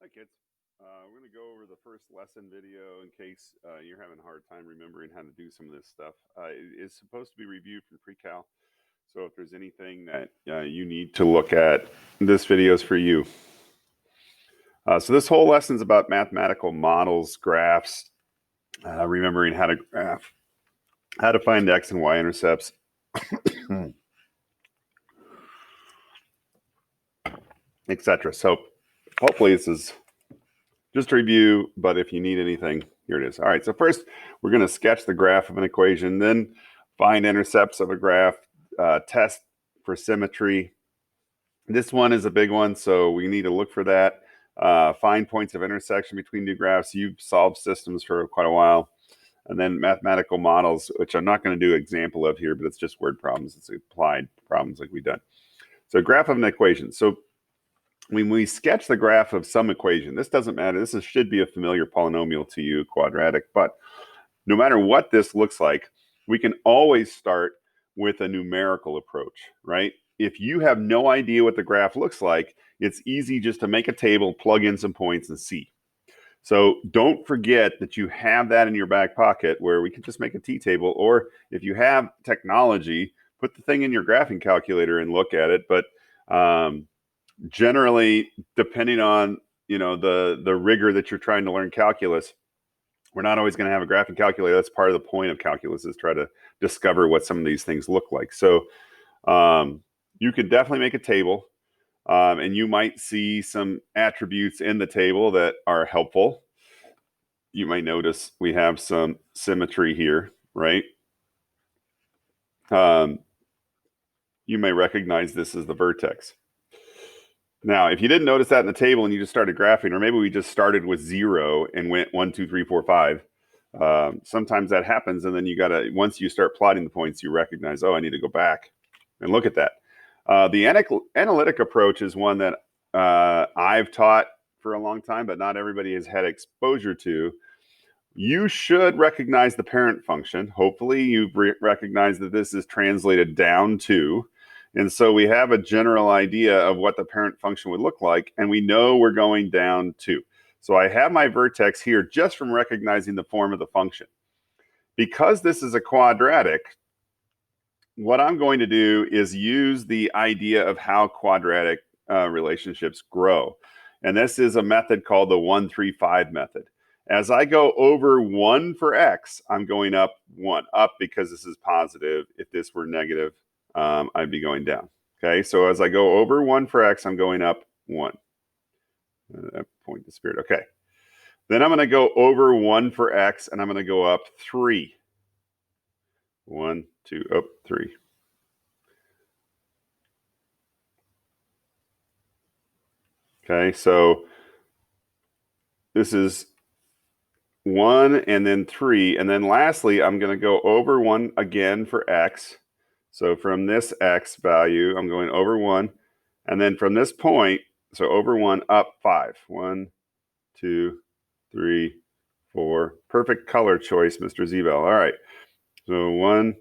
Hi, kids. We're going to go over the first lesson video in case you're having a hard time remembering how to do some of this stuff. It is supposed to be reviewed from pre-cal, so if there's anything that you need to look at, this video is for you. So this whole lesson is about mathematical models, graphs, remembering how to graph, how to find x and y intercepts, etc. So hopefully this is just a review, but if you need anything, here it is. All right, so first we're going to sketch the graph of an equation, then find intercepts of a graph, test for symmetry. This one is a big one, so we need to look for that. Find points of intersection between two graphs. You've solved systems for quite a while. And then mathematical models, which I'm not going to do an example of here, but it's just word problems. It's applied problems like we've done. So graph of an equation. So when we sketch the graph of some equation, this doesn't matter. This should be a familiar polynomial to you, quadratic. But no matter what this looks like, we can always start with a numerical approach, right? If you have no idea what the graph looks like, it's easy just to make a table, plug in some points, and see. So don't forget that you have that in your back pocket where we can just make a t-table, or if you have technology, put the thing in your graphing calculator and look at it. But generally, depending on the rigor that you're trying to learn calculus, we're not always going to have a graphing calculator. That's part of the point of calculus, is try to discover what some of these things look like. So you could definitely make a table, and you might see some attributes in the table that are helpful. You might notice we have some symmetry here, right? You may recognize this as the vertex. Now, if you didn't notice that in the table and you just started graphing, or maybe we just started with 0 and went 1, 2, 3, 4, 5, sometimes that happens, and then you gotta, once you start plotting the points, you recognize, oh, I need to go back and look at that. The analytic approach is one that I've taught for a long time, but not everybody has had exposure to. You should recognize the parent function. Hopefully you've recognized that this is translated down to. And so we have a general idea of what the parent function would look like, and we know we're going down to. So I have my vertex here just from recognizing the form of the function. Because this is a quadratic, what I'm going to do is use the idea of how quadratic relationships grow. And this is a method called the 1, 3, 5 method. As I go over 1 for x, I'm going up 1. Up because this is positive. If this were negative, I'd be going down. Okay, so as I go over 1 for x, I'm going up 1. That point to spirit. Okay. Then I'm going to go over 1 for x, and I'm going to go up 3. 1, 2, up 3. Okay, so this is 1 and then 3. And then lastly, I'm going to go over 1 again for x. So from this x value, I'm going over 1. And then from this point, so over 1, up 5. 1, 2, 3, 4. Perfect color choice, Mr. Zebel. All right. So 1,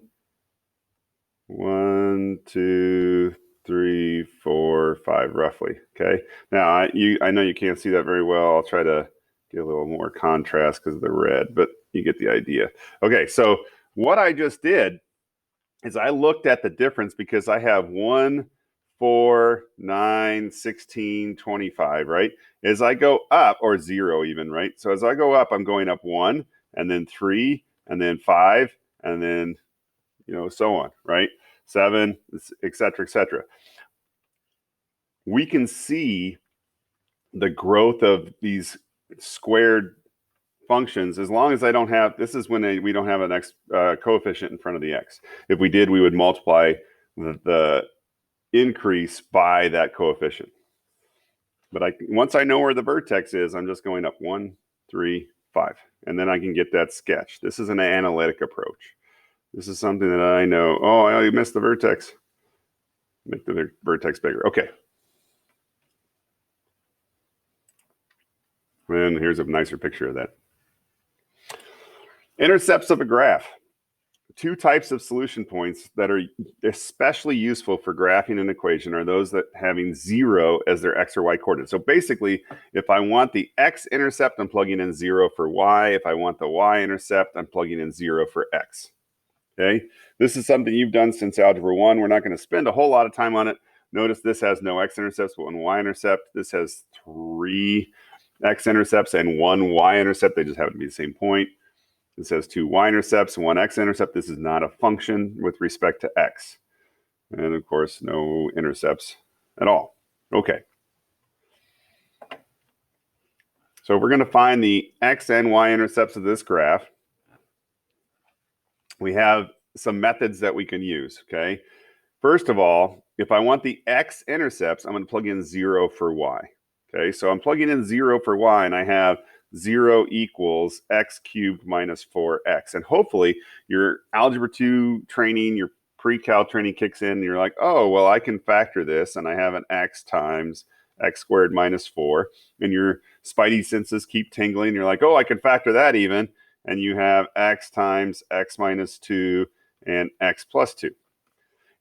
2, 3, 4, 5, roughly. Okay. Now I know you can't see that very well. I'll try to get a little more contrast because of the red, but you get the idea. Okay. So what I just did is I looked at the difference because I have 1, 4, 9, 16, 25, right? As I go up, or 0 even, right? So as I go up, I'm going up 1, and then 3, and then 5, and then so on, right? 7, etc., etc. We can see the growth of these squared functions as long as I don't have, this is when we don't have an x coefficient in front of the x. If we did, we would multiply the increase by that coefficient. But once I know where the vertex is, I'm just going up 1, 3, 5, and then I can get that sketch. This is an analytic approach. This is something that I know. Oh, I missed the vertex. Make the vertex bigger. Okay. And here's a nicer picture of that. Intercepts of a graph. two types of solution points that are especially useful for graphing an equation are those that having 0 as their x or y coordinate. So basically, if I want the x-intercept, I'm plugging in 0 for y. If I want the y-intercept, I'm plugging in 0 for x. Okay, this is something you've done since Algebra 1. We're not going to spend a whole lot of time on it. Notice this has no x-intercepts, but one y-intercept. This has 3 x-intercepts and 1 y-intercept. They just happen to be the same point. This has 2 y-intercepts, 1 x-intercept. This is not a function with respect to x. And of course, no intercepts at all. Okay. So we're going to find the x and y-intercepts of this graph. We have some methods that we can use, okay? First of all, if I want the x-intercepts, I'm going to plug in 0 for y. Okay, so I'm plugging in 0 for y, and I have 0 equals x cubed minus 4x. And hopefully your Algebra 2 training, your pre-cal training kicks in, and you're like, oh, well, I can factor this, and I have an x times x squared minus 4. And your spidey senses keep tingling. You're like, oh, I can factor that even. And you have x times x minus 2 and x plus 2.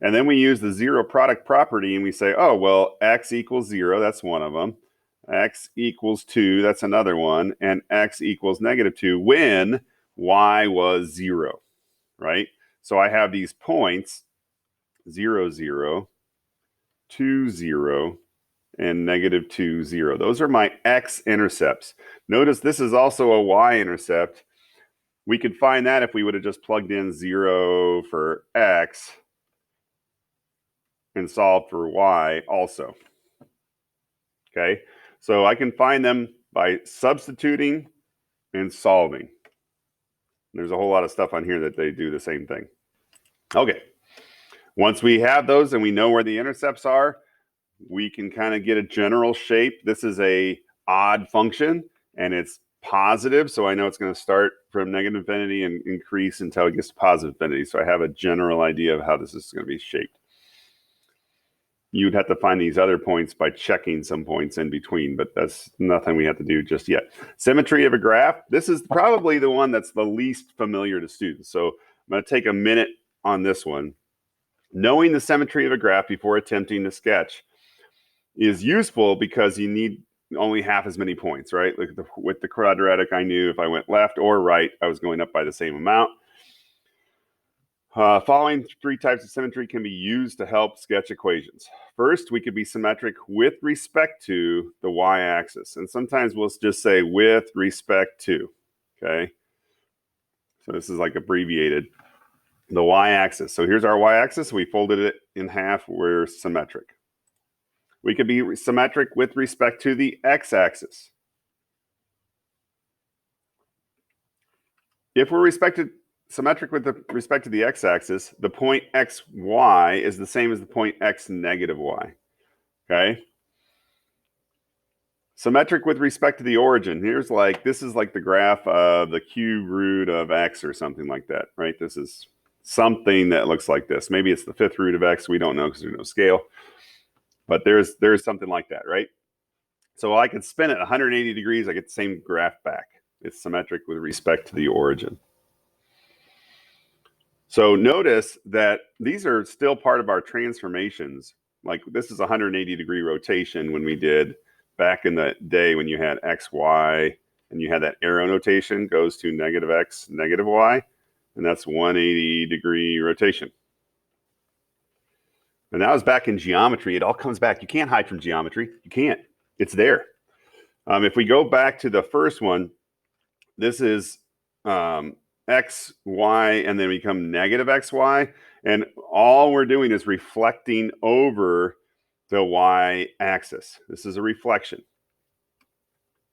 And then we use the zero product property, and we say, oh, well, x equals 0. That's one of them. X equals 2, that's another one, and x equals negative 2 when y was 0, right? So I have these points, 0, 0, 2, 0, and negative 2, 0. Those are my x-intercepts. Notice this is also a y-intercept. We could find that if we would have just plugged in 0 for x and solved for y also. Okay? So I can find them by substituting and solving. There's a whole lot of stuff on here that they do the same thing. Okay. Once we have those and we know where the intercepts are, we can kind of get a general shape. This is a odd function, and it's positive. So I know it's going to start from negative infinity and increase until it gets to positive infinity. So I have a general idea of how this is going to be shaped. You'd have to find these other points by checking some points in between, but that's nothing we have to do just yet. Symmetry of a graph. This is probably the one that's the least familiar to students. So I'm going to take a minute on this one. Knowing the symmetry of a graph before attempting to sketch is useful because you need only half as many points, right? Like with the quadratic, I knew if I went left or right, I was going up by the same amount. Following 3 types of symmetry can be used to help sketch equations. First, we could be symmetric with respect to the y-axis. And sometimes we'll just say with respect to, okay? So this is like abbreviated. The y-axis. So here's our y-axis. We folded it in half. We're symmetric. We could be symmetric with respect to the x-axis. If we're symmetric with respect to the x-axis, the point xy is the same as the point x negative y, okay? Symmetric with respect to the origin. This is like the graph of the cube root of x or something like that, right? This is something that looks like this. Maybe it's the 5th root of x. We don't know because there's no scale. But there's something like that, right? So I could spin it 180 degrees. I get the same graph back. It's symmetric with respect to the origin. So notice that these are still part of our transformations. Like this is 180 degree rotation when we did back in the day when you had x, y, and you had that arrow notation goes to negative x, negative y, and that's 180 degree rotation. And that was back in geometry. It all comes back. You can't hide from geometry. You can't. It's there. If we go back to the first one, this is x, y, and then become negative xy. And all we're doing is reflecting over the y-axis. This is a reflection.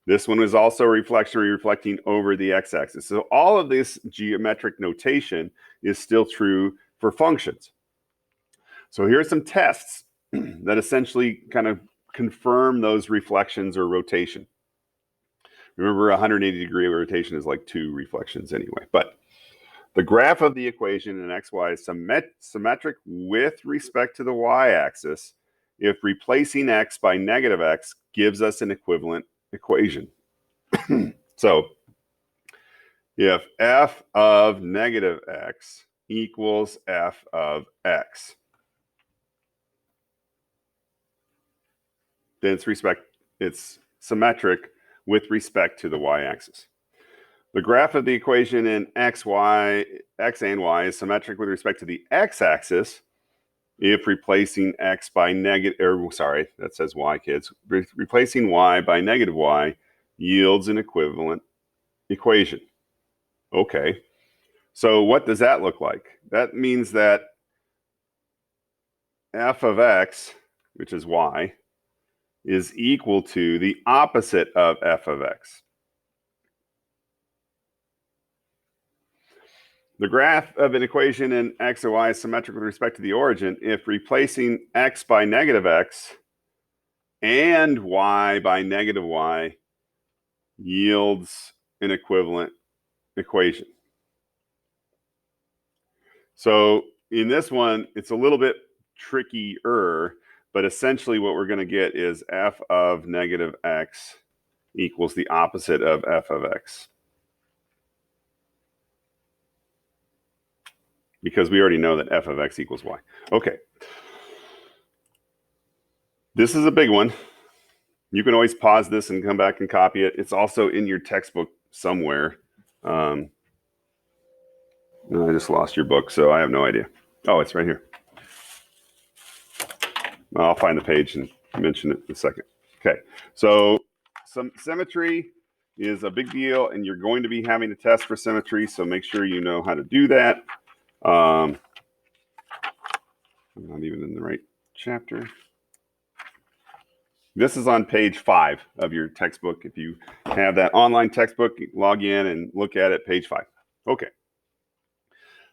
This one is also a reflection reflecting over the x-axis. So all of this geometric notation is still true for functions. So here are some tests that essentially kind of confirm those reflections or rotation. Remember, 180 degree rotation is like 2 reflections anyway. But the graph of the equation in xy is symmetric with respect to the y-axis if replacing x by negative x gives us an equivalent equation. So if f of negative x equals f of x. Then it's symmetric with respect to the y-axis. The graph of the equation in x and y is symmetric with respect to the x-axis if replacing x by that says y, kids. Replacing y by negative y yields an equivalent equation. Okay, so what does that look like? That means that f of x, which is y, is equal to the opposite of f of x. The graph of an equation in x or y is symmetric with respect to the origin if replacing x by negative x and y by negative y yields an equivalent equation. So in this one, it's a little bit trickier, but essentially what we're going to get is f of negative x equals the opposite of f of x. Because we already know that f of x equals y. Okay. This is a big one. You can always pause this and come back and copy it. It's also in your textbook somewhere. I just lost your book, so I have no idea. Oh, it's right here. I'll find the page and mention it in a second. Okay, so some symmetry is a big deal, and you're going to be having to test for symmetry, so make sure you know how to do that. I'm not even in the right chapter. This is on page 5 of your textbook. If you have that online textbook, log in and look at it, page 5. Okay.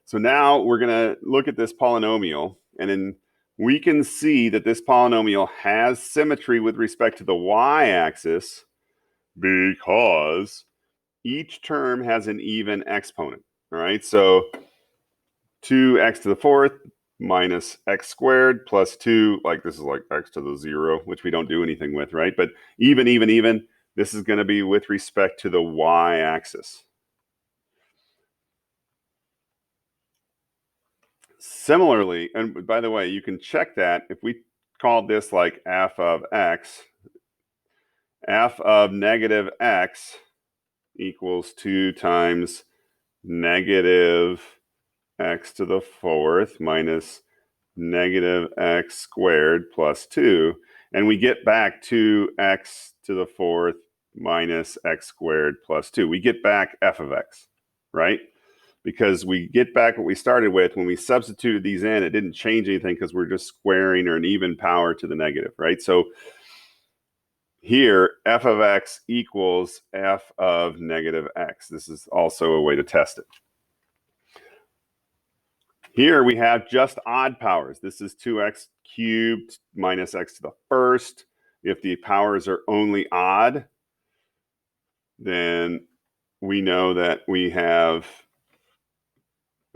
So now we're going to look at this polynomial, and then we can see that this polynomial has symmetry with respect to the y-axis because each term has an even exponent. All right, so 2x to the fourth minus x squared plus 2, like this is like x to the 0, which we don't do anything with, right? But even, this is going to be with respect to the y-axis. Similarly, and by the way, you can check that if we called this like f of x, f of negative x equals 2 times negative x to the fourth minus negative x squared plus 2, and we get back 2x to the fourth minus x squared plus 2. We get back f of x, right? Because we get back what we started with. When we substituted these in, it didn't change anything because we're just squaring or an even power to the negative, right? So here, f of x equals f of negative x. This is also a way to test it. Here we have just odd powers. This is 2x cubed minus x to the first. If the powers are only odd, then we know that we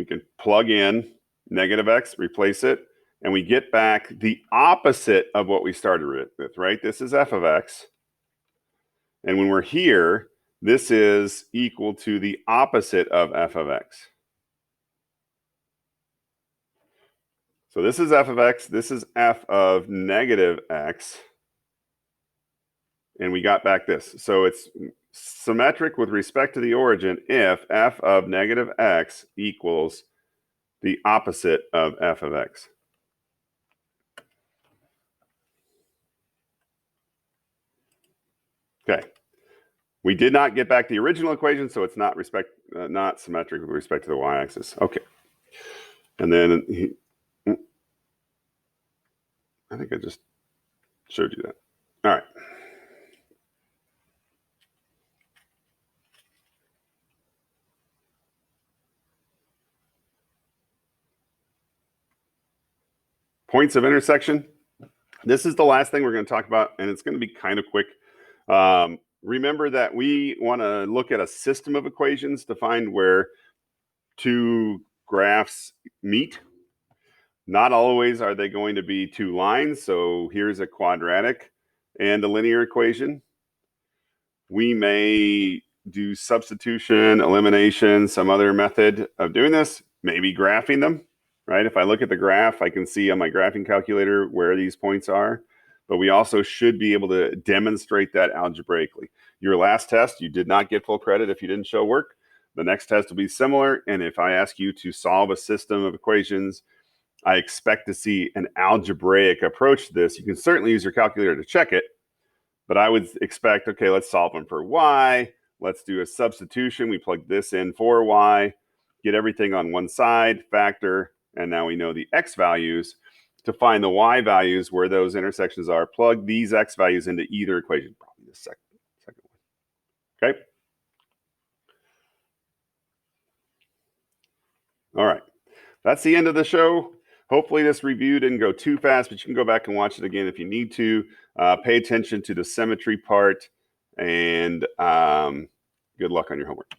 can plug in negative x, replace it, and we get back the opposite of what we started with, right? This is f of x. And when we're here, this is equal to the opposite of f of x. So this is f of x, this is f of negative x, and we got back this. So it's symmetric with respect to the origin if f of negative x equals the opposite of f of x. Okay. We did not get back the original equation, so it's not symmetric with respect to the y-axis. Okay. And then I think I just showed you that. All right. Points of intersection. This is the last thing we're going to talk about, and it's going to be kind of quick. Remember that we want to look at a system of equations to find where two graphs meet. Not always are they going to be two lines. So here's a quadratic and a linear equation. We may do substitution, elimination, some other method of doing this. maybe graphing them, right? If I look at the graph, I can see on my graphing calculator where these points are, but we also should be able to demonstrate that algebraically. Your last test, you did not get full credit if you didn't show work. The next test will be similar, and if I ask you to solve a system of equations, I expect to see an algebraic approach to this. You can certainly use your calculator to check it, but I would expect, okay, let's solve them for y. Let's do a substitution. We plug this in for y, get everything on one side, factor, and now we know the x values. To find the y values where those intersections are, plug these x values into either equation, probably the second one. Okay? All right. That's the end of the show. Hopefully this review didn't go too fast, but you can go back and watch it again if you need to. Pay attention to the symmetry part, and good luck on your homework.